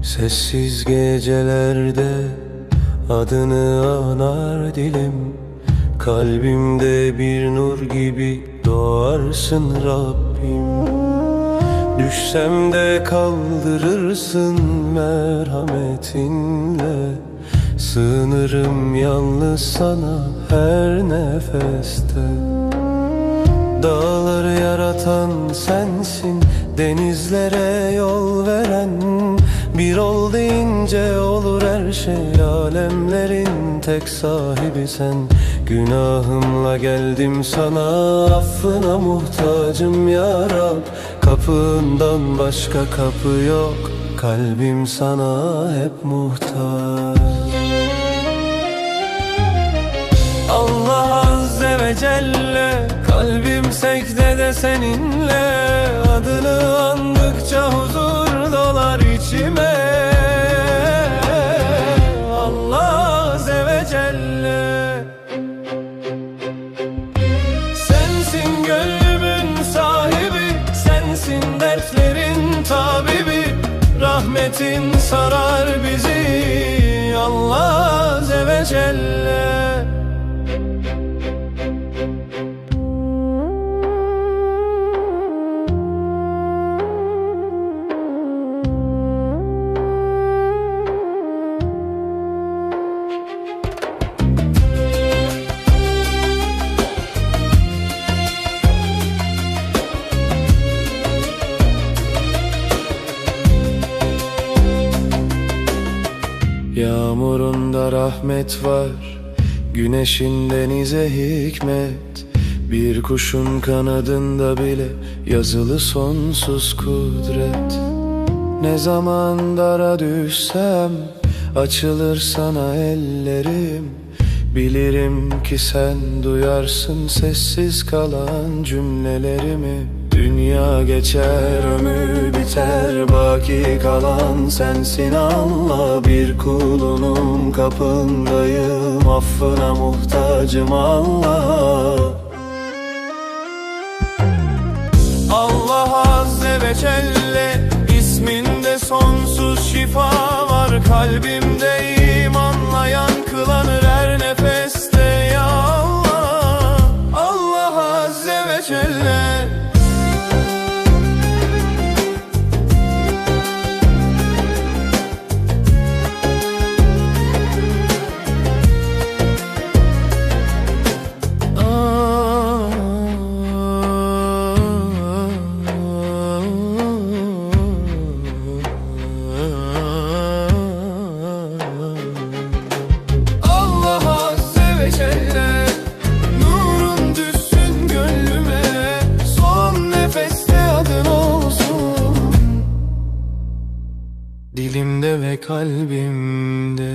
Sessiz gecelerde adını anar dilim, kalbimde bir nur gibi doğarsın Rabbim. Düşsem de kaldırırsın merhametinle, sığınırım yalnız sana her nefeste. Dağları yaratan sensin, denizlere yol veren. Bir ol deyince olur her şey, alemlerin tek sahibi sen. Günahımla geldim sana, affına muhtacım ya Rab. Kapından başka kapı yok, kalbim sana hep muhtaç. Allah Azze ve Celle, kalbim secdede seninle. Adını andıkça huzur dolar içime. Allah Azze ve Celle, sensin gönlümün sahibi, sensin dertlerin tabibi. Rahmetin sarar bizi, Allah Azze ve Celle. Yağmurunda rahmet var, güneşin denize hikmet. Bir kuşun kanadında bile yazılı sonsuz kudret. Ne zaman dara düşsem açılır sana ellerim. Bilirim ki sen duyarsın sessiz kalan cümlelerimi. Dünya geçer, ömür biter, baki kalan sensin Allah. Bir kulunum, kapındayım, affına muhtacım Allah. Allah Azze ve Celle, isminde sonsuz şifa var. Kalbimde imanla yankılanır her nefeste ya Allah. Allah Azze ve Celle, nurun düşsün gönlüme, son nefeste adın olsun dilimde ve kalbimde.